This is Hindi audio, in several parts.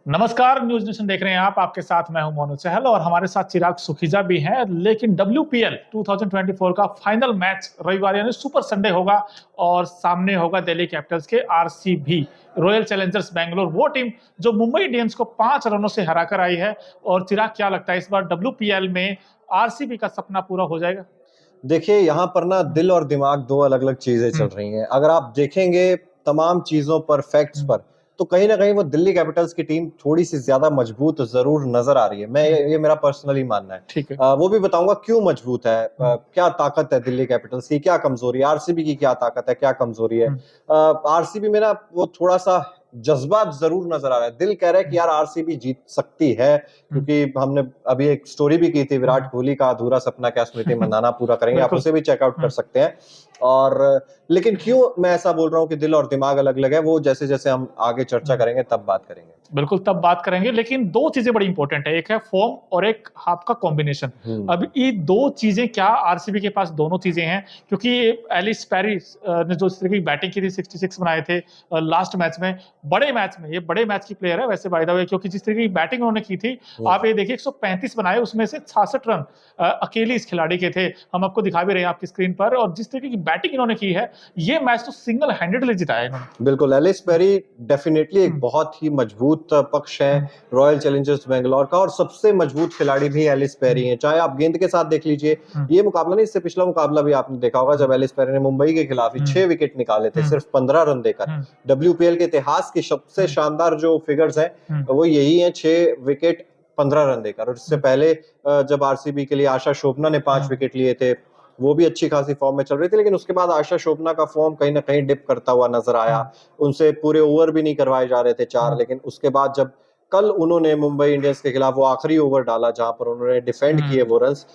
नमस्कार, न्यूज नेशन देख रहे हैं आप। आपके साथ मैं हूं मोनू चहल और हमारे साथ चिराग सुखीजा भी हैं। लेकिन WPL 2024 का फाइनल मैच रविवार यानी सुपर संडे होगा और सामने होगा दिल्ली कैपिटल्स के RCB रॉयल चैलेंजर्स बैंगलोर, वो टीम जो मुंबई इंडियंस को 5 रनों से हराकर आई है। और चिराग, क्या लगता है इस बार WPL में RCB का सपना पूरा हो जाएगा? देखिए, यहाँ पर ना दिल और दिमाग दो अलग-अलग चीजें चल रही हैं। अगर आप देखेंगे तमाम चीजों पर, फैक्ट्स पर, तो कहीं ना कहीं वो दिल्ली कैपिटल्स की टीम थोड़ी सी ज्यादा मजबूत जरूर नजर आ रही है। ये मेरा पर्सनली मानना है। ठीक है। वो भी बताऊंगा क्यों मजबूत है, क्या ताकत है दिल्ली कैपिटल्स की, क्या कमजोरी है, आरसीबी की क्या ताकत है, क्या कमजोरी है। आरसीबी में ना वो थोड़ा सा जज्बा जरूर नजर आ रहा है। दिल कह रहा है कि यार आरसीबी जीत सकती है, क्योंकि हमने अभी एक स्टोरी भी की थी, विराट कोहली का अधूरा सपना क्या स्मृति मंदाना पूरा करेंगे, आप उसे भी चेकआउट कर सकते हैं। और लेकिन क्यों मैं ऐसा बोल रहा हूं कि दिल और दिमाग अलग अलग है, वो जैसे जैसे हम आगे चर्चा करेंगे तब बात करेंगे। बिल्कुल, तब बात करेंगे। लेकिन दो चीजें बड़ी इंपॉर्टेंट है, एक है फॉर्म और एक आपका कॉम्बिनेशन। अब ये दो चीजें क्या आरसीबी के पास दोनों चीजें हैं, क्योंकि एलिस पेरिस ने जो इस तरह की बैटिंग की थी, 66 बनाए थे लास्ट मैच में, बड़े मैच में। ये बड़े मैच की प्लेयर है वैसे बाय द वे, क्योंकि जिस तरह की बैटिंग उन्होंने की थी, आप ये देखिए 135 बनाए, उसमें से 66 रन अकेले इस खिलाड़ी के थे। हम आपको दिखा भी रहे हैं आपकी स्क्रीन पर। और जिस तरीके की बैटिंग इन्होंने की है, ये मैच तो सिंगल हैंडेडली जिताया इन्होंने। बिल्कुल, एलिस पेरी डेफिनेटली एक बहुत ही मजबूत पक्ष है रॉयल चैलेंजर्स बेंगलोर का, और सबसे मजबूत खिलाड़ी भी एलिस पेरी हैं। चाहे आप गेंद के साथ देख लीजिए, ये मुकाबला नहीं, इससे पिछला मुकाबला भी आपने देखा होगा, जब एलिस पेरी ने मुंबई के खिलाफ 6 विकेट निकाले थे सिर्फ 15 रन देकर। WPL के इतिहास की सबसे शानदार जो फिगर्स हैं वो यही है, 6 विकेट 15 रन देकर। और इससे पहले जब आरसीबी के लिए आशा शोभना ने 5 विकेट लिए थे, वो भी अच्छी खासी फॉर्म में चल रही थी, लेकिन उसके बाद आशा शोभना का फॉर्म कहीं ना कहीं डिप करता हुआ नजर आया। उनसे पूरे ओवर भी नहीं करवाए जा रहे थे 4। लेकिन उसके बाद जब कल उन्होंने मुंबई इंडियंस के खिलाफ वो आखिरी ओवर डाला जहां पर उन्होंने डिफेंड किए वो रन्स,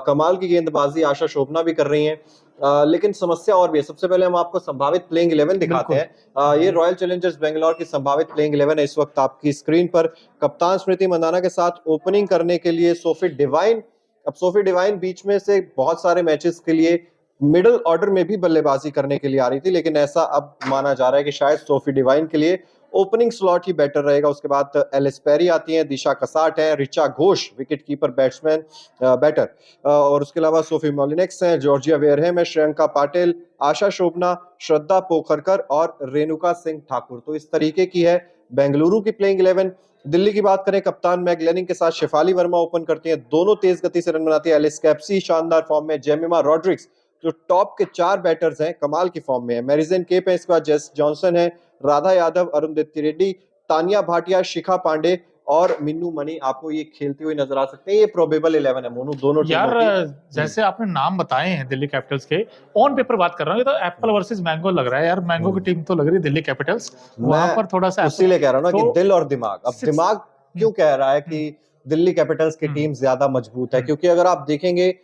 कमाल की गेंदबाजी आशा शोभना भी कर रही हैं। लेकिन समस्या और भी है। सबसे पहले हम आपको संभावित प्लेइंग 11 दिखाते हैं। ये रॉयल चैलेंजर्स बेंगलोर की संभावित प्लेइंग 11 है इस वक्त आपकी स्क्रीन पर। कप्तान स्मृति मंदाना के साथ ओपनिंग करने के लिए सोफी डिवाइन। अब सोफी डिवाइन बीच में से बहुत सारे मैचेस के लिए मिडिल ऑर्डर में भी बल्लेबाजी करने के लिए आ रही थी, लेकिन ऐसा अब माना जा रहा है कि शायद सोफी डिवाइन के लिए ओपनिंग स्लॉट ही बेटर रहेगा। उसके बाद एलिस पेरी आती हैं, दिशा कसाट है, Richa Ghosh wicket keeper batsman batter, और उसके अलावा सोफी मोलिनेक्स हैं, जॉर्जिया वेयरहैम है, श्रियंका पाटिल, आशा शोभना, श्रद्धा पोखरकर और रेणुका सिंह ठाकुर। तो इस तरीके की है बेंगलुरु की प्लेइंग 11। दिल्ली की बात करें, कप्तान मैगलेनिंग के साथ शेफाली वर्मा ओपन करती हैं, दोनों तेज गति से रन बनाती है। एलिस कैप्सी शानदार फॉर्म में, जेमिमा रॉड्रिक्स जो टॉप के 4 बैटर्स हैं कमाल की फॉर्म में है, मैरिजन केप है, इसके बाद जेस जॉनसन है, राधा यादव, अरुंधति रेड्डी, तानिया भाटिया, शिखा पांडे और मिन्नू मनी आपको ये खेलते हुए नजर आ सकते हैं। ये प्रोबेबल 11 है मोनू, दोनों यार टीमों की। जैसे आपने नाम बताए हैं दिल्ली कैपिटल्स के, ऑन पेपर बात कर रहा हूँ, ये तो एप्पल वर्सेस मैंगो लग रहा है यार। मैंगो की टीम तो लग रही है दिल्ली कैपिटल्स, वहां पर थोड़ा सा उसीलिए कह रहा हूं ना तो कि दिल और दिमाग। अब दिमाग क्यों कह रहा है कि दिल्ली कैपिटल्स की टीम ज्यादा मजबूत है, क्योंकि अगर आप देखेंगे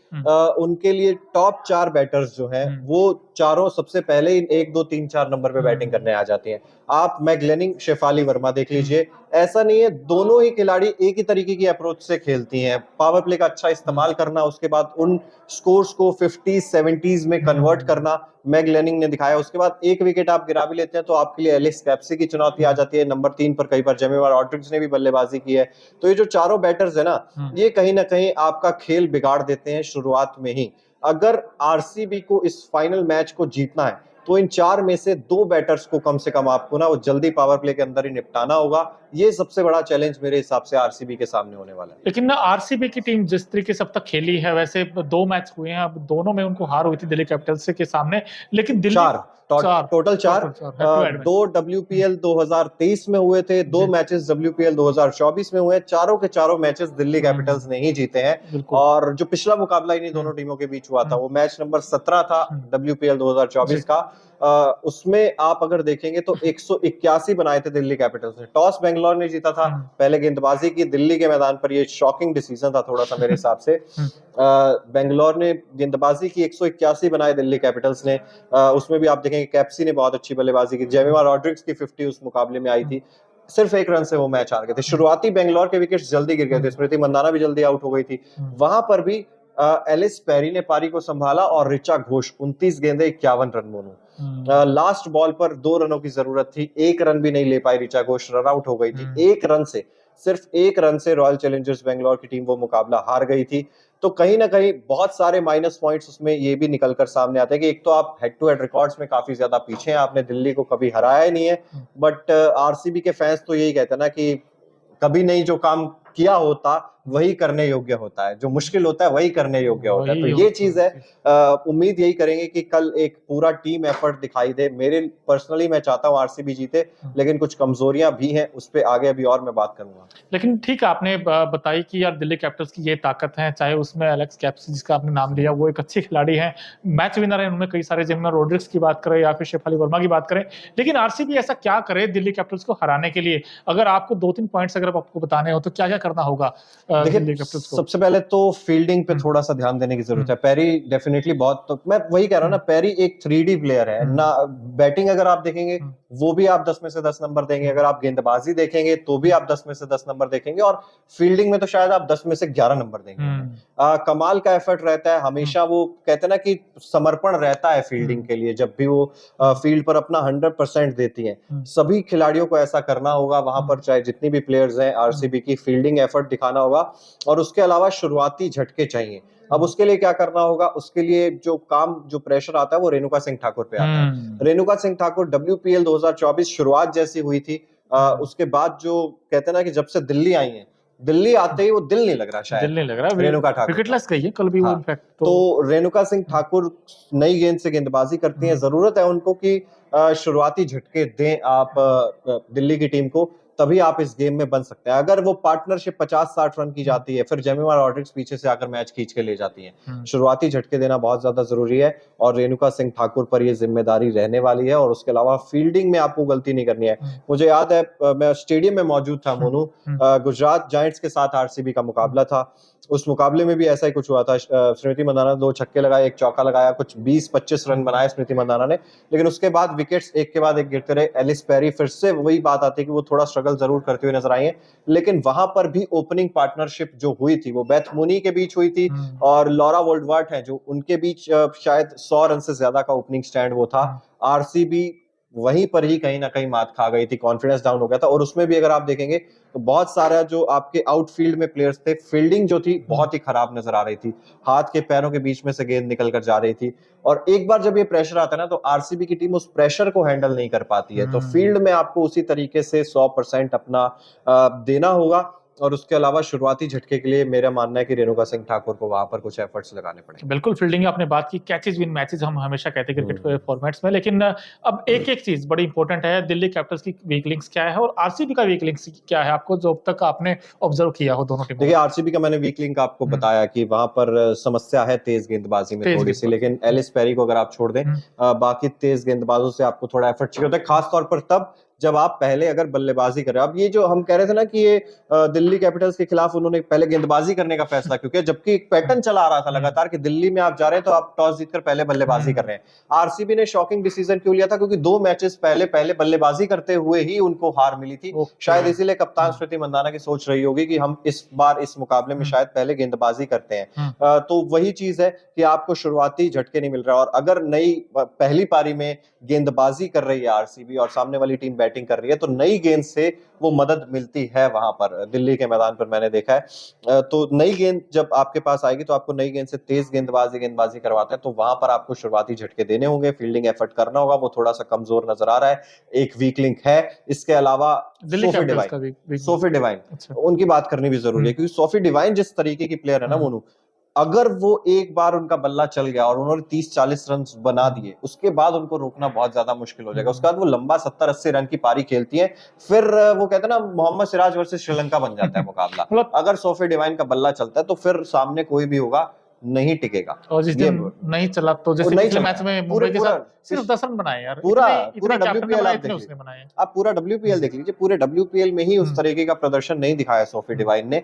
उनके लिए टॉप 4 बैटर्स जो हैं वो चारों सबसे पहले 1 2 3 4 नंबर पे बैटिंग करने आ जाती हैं। आप मैगलेनिंग, शेफाली वर्मा देख लीजिए, ऐसा नहीं है, दोनों ही खिलाड़ी एक ही तरीके की अप्रोच से खेलती हैं। पावर प्ले का अच्छा इस्तेमाल करना, उसके बाद उन स्कोर्स को 50s 70s में कन्वर्ट करना मैगलेनिंग ने दिखाया। उसके बाद एक विकेट आप गिरा भी लेते हैं तो आपके लिए एलिस कैप्सी की चुनौती आ जाती है। नंबर 3 पर कई बार जेमिमा रॉड्रिक्स ने भी बल्लेबाजी की है। तो ये जो चारों बैटर्स है ना, ये कहीं ना कहीं आपका खेल बिगाड़ देते हैं शुरुआत में ही। अगर आरसीबी को इस फाइनल मैच को जीतना है तो इन 4 में से 2 बैटर्स को कम से कम आपको ना वो जल्दी पावर प्ले के अंदर ही निपटाना होगा। ये सबसे बड़ा चैलेंज मेरे हिसाब से आरसीबी के सामने होने वाला है। लेकिन ना आरसीबी की टीम जिस तरीके से अब तक खेली है, वैसे 2 मैच हुए हैं, अब दोनों में उनको हार हुई थी दिल्ली कैपिटल्स के सामने। लेकिन दिल्ली टोटल 4 2 WPL 2023 में हुए थे, 2 मैचेस WPL 2024 में हुए। चारों के चारों मैचेस दिल्ली कैपिटल्स ने ही जीते हैं। और जो पिछला मुकाबला इन्हीं दोनों टीमों के बीच हुआ था वो मैच नंबर 17 था WPL 2024 का। उसमें आप अगर देखेंगे तो 181 बनाए थे दिल्ली कैपिटल्स ने। टॉस बेंगलोर ने जीता था, पहले गेंदबाजी की दिल्ली के मैदान पर। ये शॉकिंग डिसीजन था थोड़ा सा मेरे हिसाब से। बेंगलोर ने गेंदबाजी की, 181 बनाए दिल्ली कैपिटल्स ने। उसमें भी आप देखेंगे कैप्सी ने बहुत अच्छी बल्लेबाजी की, जेमिमा रॉड्रिक्स की 50 उस मुकाबले में आई थी। सिर्फ 1 रन से वो मैच हार गए थे। शुरुआती बेंगलोर के विकेट्स जल्दी गिर गए थे, स्मृति मंदाना भी जल्दी आउट हो गई थी। वहां पर भी एलिस पेरी ने पारी को संभाला और ऋचा घोष 29 गेंदे 51 रन मोनू। लास्ट बॉल पर 2 रनों की जरूरत थी, 1 रन भी नहीं ले पाई ऋचा घोष, रन आउट हो गई थी। 1 रन से, सिर्फ 1 रन से रॉयल चैलेंजर्स बेंगलोर की टीम वो मुकाबला हार गई थी। तो कहीं ना कहीं बहुत सारे माइनस पॉइंट्स उसमें ये भी निकलकर सामने आते हैं कि एक तो आप हेड टू हेड रिकॉर्ड्स में काफी ज्यादा पीछे हैं, आपने दिल्ली को कभी हराया ही नहीं है। बट आरसीबी के फैंस तो यही कहते हैं ना कि कभी नहीं जो काम किया होता वही करने योग्य होता है, जो मुश्किल होता है वही करने योग्य होता है। तो ये चीज है, उम्मीद यही करेंगे कि कल एक पूरा टीम एफर्ट दिखाई दे। मेरे पर्सनली मैं चाहता हूँ आरसीबी जीते, लेकिन कुछ कमजोरियां भी हैं, उस पे आगे अभी और मैं बात करूंगा। लेकिन ठीक है, आपने बताई कि यार दिल्ली कैपिटल्स की ये ताकत है, चाहे उसमें एलेक्स कैप्स जिसका आपने नाम लिया वो एक अच्छे खिलाड़ी हैं, मैच विनर है उनमें कई सारे, जिनमें रोड्रिक्स की बात करें या फिर शेफाली वर्मा की बात करें। लेकिन आरसीबी ऐसा क्या करे दिल्ली कैपिटल्स को हराने के लिए? अगर आपको 2-3 पॉइंट्स अगर आपको बताने हो तो क्या क्या करना होगा दिल्ली कैपिटल्स को? सबसे पहले तो फील्डिंग पे थोड़ा सा ध्यान देने की जरूरत है। पेरी डेफिनेटली बहुत, तो मैं वही कह रहा हूँ ना, पेरी एक 3D प्लेयर है ना। बैटिंग अगर आप देखेंगे वो भी आप 10 में से 10 नंबर देंगे, अगर आप गेंदबाजी देखेंगे तो भी आप 10 में से 10 नंबर देखेंगे, और फील्डिंग में तो शायद आप 10 में से 11 नंबर देंगे। कमाल का एफर्ट रहता है हमेशा, वो कहते हैं ना कि समर्पण रहता है फील्डिंग के लिए, जब भी वो फील्ड पर अपना 100% देती है। सभी खिलाड़ियों को ऐसा करना होगा वहां पर, चाहे जितनी भी प्लेयर्स हैं आरसीबी की, फील्डिंग एफर्ट दिखाना होगा। और उसके अलावा शुरुआती झटके चाहिए। अब उसके लिए क्या करना होगा? उसके लिए जो प्रेशर आता है वो रेणुका सिंह ठाकुर पे आता है। रेणुका सिंह ठाकुर WPL 2024 शुरुआत जैसी हुई थी, उसके बाद जो कहते हैं ना कि जब से दिल्ली आई है, दिल्ली आते ही वो दिल नहीं लग रहा, शायद दिल नहीं लग रहा, रेणुका ठाकुर विकेटलेस गई है कल भी वो इनफैक्ट। तो रेणुका सिंह ठाकुर नई गेंद से गेंदबाजी करती हैं, जरूरत है उनको कि शुरुआती झटके दें आप दिल्ली की टीम को, तभी आप इस गेम में बन सकते हैं। अगर वो पार्टनरशिप 50-60 रन की जाती है, फिर जेमिमा रॉड्रिक्स पीछे से आकर मैच खींच के ले जाती हैं। शुरुआती झटके देना बहुत ज्यादा जरूरी है, और रेणुका सिंह ठाकुर पर ये जिम्मेदारी रहने वाली है। और उसके अलावा फील्डिंग में आपको गलती नहीं करनी है। मुझे याद है मैं स्टेडियम में मौजूद था मोनू, गुजरात जायंट्स के साथ आरसीबी का मुकाबला था। उस मुकाबले में भी ऐसा ही कुछ हुआ था। स्मृति मंदाना ने 2 छक्के लगाए, 1 चौका लगाया, कुछ 20-25 रन बनाए स्मृति मंदाना ने, लेकिन उसके बाद विकेट्स एक के बाद एक गिरते रहे। एलिस पेरी, फिर से वही बात आती है कि वो थोड़ा स्ट्रगल जरूर करते हुए नजर आई है, लेकिन वहां पर भी ओपनिंग पार्टनरशिप जो हुई थी वो बेथ मुनी के बीच हुई थी और लॉरा वोल्डवार्ट है जो उनके बीच शायद 100 रन से ज्यादा का ओपनिंग स्टैंड वो था। आरसीबी वहीं पर ही कहीं ना कहीं मात खा गई थी, कॉन्फिडेंस डाउन हो गया था। और उसमें भी अगर आप देखेंगे तो बहुत सारा जो आपके आउटफील्ड में प्लेयर्स थे, फील्डिंग जो थी बहुत ही खराब नजर आ रही थी, हाथ के पैरों के बीच में से गेंद निकल कर जा रही थी। और एक बार जब ये प्रेशर आता है ना, तो आरसीबी की टीम उस प्रेशर को हैंडल नहीं कर पाती है। तो फील्ड में आपको उसी तरीके से 100% अपना देना होगा। और उसके अलावा शुरुआती झटके के लिए मेरा मानना है कि रेणुका सिंह ठाकुर को वहां पर कुछ एफर्ट्स लगाने पड़ेंगे। बिल्कुल, फील्डिंग आपने बात की, कैचेस विन मैचेस हम हमेशा कहते हैं क्रिकेट फॉर्मेट्स में, लेकिन अब एक चीज बड़ी इंपॉर्टेंट है, दिल्ली कैपिटल्स की वीक लिंक्स क्या है और आरसीबी का वीक लिंक्स क्या है, आपको जो अब तक आपने ऑब्जर्व किया हो दोनों टीमों? देखिए, आरसीबी का मैंने वीक लिंक आपको बताया कि वहां पर समस्या है तेज गेंदबाजी में थोड़ी सी, लेकिन एलिस पेरी को अगर आप छोड़ दें, बाकी तेज गेंदबाजों से आपको थोड़ा एफर्ट चाहिए होता है, खासतौर पर तब जब आप पहले अगर बल्लेबाजी कर रहे हो। अब ये जो हम कह रहे थे ना कि ये दिल्ली कैपिटल्स के खिलाफ उन्होंने पहले गेंदबाजी करने का फैसला क्यों किया, जबकि एक पैटर्न चला आ रहा था लगातार कि दिल्ली में आप जा रहे हैं तो आप टॉस जीतकर पहले बल्लेबाजी कर रहे हैं। आरसीबी ने शॉकिंग डिसीजन क्यों लिया था? क्योंकि 2 मैचेस पहले बल्लेबाजी करते हुए ही उनको हार मिली थी। शायद इसीलिए कप्तान स्मृति मंदाना की सोच रही होगी कि हम इस बार इस मुकाबले में शायद पहले गेंदबाजी करते हैं। तो वही चीज है कि आपको शुरुआती झटके नहीं मिल रहा, और अगर नई पहली पारी में गेंदबाजी कर रही है आरसीबी और सामने वाली टीम बैटिंग कर रही है, तो नई गेंद से वो मदद मिलती है वहां पर दिल्ली के मैदान पर, मैंने देखा है। तो नई गेंद जब आपके पास आएगी तो आपको नई गेंद से तेज गेंदबाजी करवाते हैं, तो वहां पर आपको शुरुआती झटके देने होंगे, फील्डिंग एफर्ट करना होगा, वो थोड़ा सा कमजोर नजर आ रहा है। एक वीक लिंक है। इसके अलावा सोफी डिवाइन, उनकी बात करनी भी जरूरी है, क्योंकि सोफी डिवाइन जिस तरीके की प्लेयर है ना मोनू, अगर वो एक बार उनका बल्ला चल गया और उन्होंने 30-40 रन बना दिए, उसके बाद उनको रोकना बहुत ज्यादा मुश्किल हो जाएगा। उसके बाद वो लंबा 70-80 रन की पारी खेलती है, फिर वो कहते हैं ना मोहम्मद सिराज वर्सेस श्रीलंका बन जाता है मुकाबला। अगर सोफी डिवाइन का बल्ला चलता है तो फिर सामने कोई भी होगा नहीं टिकेगा। और जिस दिन नहीं चला तो जैसे पिछले मैच में मुंबई के साथ सिर्फ 10 रन बनाए यार, पूरा WPL आप पूरा WPL देख लीजिए, पूरे WPL में ही उस तरीके का प्रदर्शन नहीं दिखाया सोफी डिवाइन ने।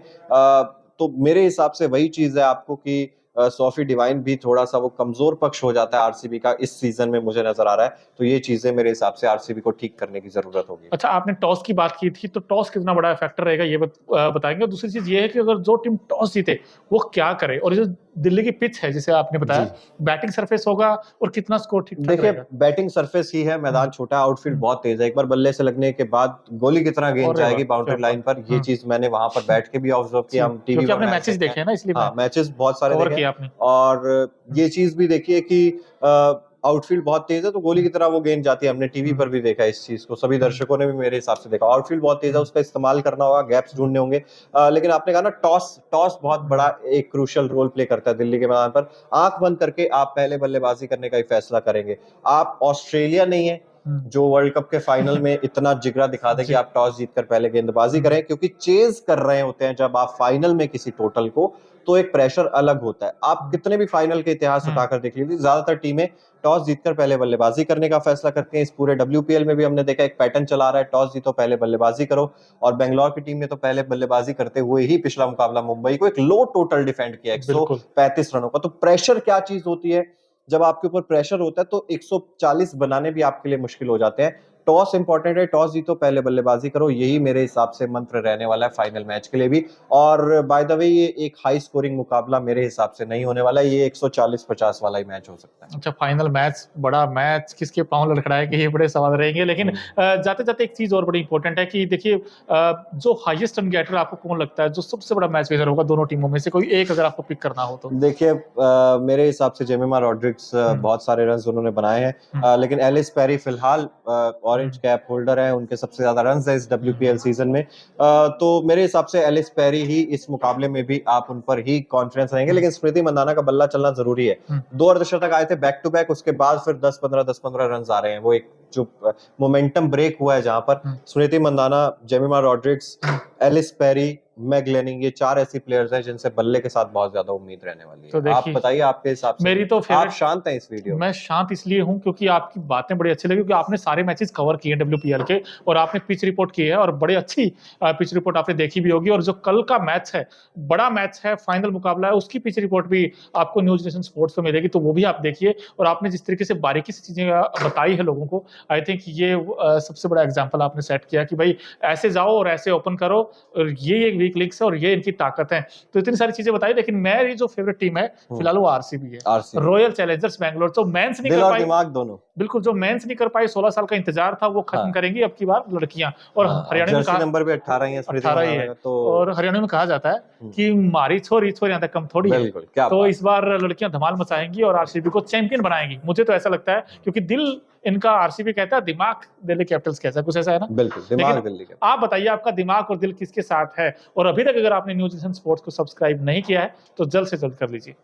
तो मेरे हिसाब से वही चीज है आपको कि सोफी डिवाइन भी थोड़ा सा वो कमजोर पक्ष हो जाता है आरसीबी का इस सीजन में, मुझे नजर आ रहा है। तो ये चीजें मेरे हिसाब से आरसीबी को ठीक करने की जरूरत होगी। अच्छा, आपने टॉस की बात की थी, तो टॉस कितना बड़ा फैक्टर रहेगा ये बताएंगे? दूसरी चीज ये है कि अगर जो टीम टॉस जीते वो क्या करे, और दिल्ली की पिच है जिसे आपने बताया, बैटिंग सरफेस होगा और कितना स्कोर ठीक-ठाक देखिए रहेगा? बैटिंग सरफेस ही है, मैदान छोटा है, आउटफील्ड बहुत तेज है। एक बार बल्ले से लगने के बाद गोली की तरह गेंद अरे वाह! जाएगी क्या बाउंड्री लाइन बात पर, है। ये चीज मैंने वहां पर बैठ के भी ऑब्जर्व किया। जी, हम टीवी क्योंकि पर आपने मैच मैचेस देखते देखे हैं, हैं ना इसलिए मैं हाँ मैचेस बहुत सारे कवर देखे किया हैं। आपने। और ये चीज भी देखिए कि आउटफील्ड बहुत तेज है तो गोली की तरह वो गेंद जाती है। हमने टीवी पर भी देखा इस चीज को, सभी दर्शकों ने भी मेरे हिसाब से देखा। आउटफील्ड बहुत तेज है, उसका इस्तेमाल करना होगा, गैप्स ढूंढने होंगे। लेकिन आपने कहा ना टॉस, टॉस बहुत बड़ा एक क्रूशियल रोल प्ले करता है दिल्ली के मैदान पर। आंख बंद करके आप पहले बल्लेबाजी करने का ही फैसला करेंगे। आप ऑस्ट्रेलिया नहीं है जो वर्ल्ड कप के फाइनल में इतना जिगरा दिखा दे कि आप टॉस जीतकर पहले गेंदबाजी करें, क्योंकि चेज कर रहे होते हैं जब आप फाइनल में किसी टोटल को, तो एक प्रेशर अलग होता है। आप कितने भी फाइनल के इतिहास उठाकर देख लीजिए, ज्यादातर टीमें टॉस जीतकर पहले बल्लेबाजी करने का फैसला करते हैं। इस पूरे डब्ल्यूपीएल में भी हमने देखा एक पैटर्न चला रहा है, टॉस जीतो पहले बल्लेबाजी करो। और बेंगलोर की टीम ने तो पहले बल्लेबाजी करते हुए ही पिछला मुकाबला मुंबई को एक लो टोटल डिफेंड किया, 135 रनों का। तो प्रेशर क्या चीज होती है, जब आपके ऊपर प्रेशर होता है तो 140 बनाने भी आपके लिए मुश्किल हो जाते हैं। टॉस इंपॉर्टेंट है, टॉस जीतो पहले बल्लेबाजी करो, यही मेरे हिसाब से मंत्र रहने वाला है फाइनल मैच के लिए भी। और बाय द वे ये एक हाई स्कोरिंग मुकाबला मेरे हिसाब से नहीं होने वाला है, ये 140-50 वाला ही मैच हो सकता है। अच्छा, फाइनल मैच, बड़ा मैच, किसके पांव लड़खड़ाएगा, ये बड़े सवाल रहेंगे। लेकिन जाते-जाते एक चीज और बड़ी इंपॉर्टेंट है कि देखिए जो हाईएस्ट रन गेटर आपको कौन लगता है, जो सबसे बड़ा मैच विनर होगा दोनों टीमों में से, कोई एक अगर आपको पिक करना हो तो? देखिए मेरे हिसाब से जेमिमा रॉड्रिग्स बहुत सारे रन उन्होंने बनाए हैं, लेकिन एलिस पेरी फिलहाल ऑरेंज कैप होल्डर है, उनके सबसे ज्यादा रन है इस डब्ल्यूपीएल सीजन में। तो मेरे हिसाब से एलिस पेरी ही इस मुकाबले में भी आप उन पर ही कॉन्फिडेंस रहेंगे। लेकिन स्मृति मंदाना का बल्ला चलना जरूरी है। 2 अर्धशतक आए थे बैक टू बैक, उसके बाद फिर 10-15 रन आ रहे हैं। वो एक जो मोमेंटम ब्रेक हुआ है जहां पर Smriti Mandhana, Jemimah Rodrigues, Ellyse Perry, Meg Lanning, ये 4 ऐसी प्लेयर्स हैं जिनसे बल्ले के साथ बहुत ज्यादा उम्मीद रहने वाली है। तो आप बताइए आपके हिसाब से। मेरी तो आप शांत हैं इस वीडियो? मैं शांत इसलिए हूं क्योंकि आपकी बातें बड़ी अच्छी लगी, क्योंकि आपने सारे मैचेस कवर किए हैं डब्ल्यूपीएल के, और आपने पिच रिपोर्ट की है, और बड़ी अच्छी पिच रिपोर्ट आपने देखी भी होगी। और जो कल का मैच है, बड़ा मैच है, फाइनल मुकाबला है, उसकी पिच रिपोर्ट भी आपको न्यूज नेशन स्पोर्ट्स पे मिलेगी, तो वो भी आप देखिए। और आपने जिस तरीके से बारीकी से चीजें बताई है लोगों को, आई थिंक ये सबसे बड़ा एग्जाम्पल आपने सेट किया कि भाई ऐसे जाओ और ऐसे ओपन करो, और ये एक वीक लिंक्स है और ये इनकी ताकत है। तो इतनी सारी चीजें बताई, लेकिन मेरी जो फेवरेट टीम है फिलहाल वो आरसीबी है, रॉयल चैलेंजर्स बैंगलोर। तो मेंस नहीं कर पाई, दिमाग दोनों, बिल्कुल, जो मेंस नहीं कर पाई, 16 साल का इंतजार था, वो खत्म करेंगी अब की बार लड़कियां। और हरियाणा में जर्सी नंबर भी 18 ही है, 18 ही है। और हरियाणा में कहा जाता है कि मारी छोरी छोरी तक कम थोड़ी है। तो इस बार लड़कियां धमाल मचाएंगी और आरसीबी को चैंपियन बनाएंगी, मुझे तो ऐसा लगता है, क्योंकि दिल इनका आरसीबी कहता है, दिमाग दिल्ली कैपिटल्स कहता है, कुछ ऐसा है ना? बिल्कुल, दिमाग दिल्ली का। आप बताइए आपका दिमाग और दिल किसके साथ है? और अभी तक अगर आपने न्यूज नेशन स्पोर्ट्स को सब्सक्राइब नहीं किया है तो जल्द से जल्द कर लीजिए।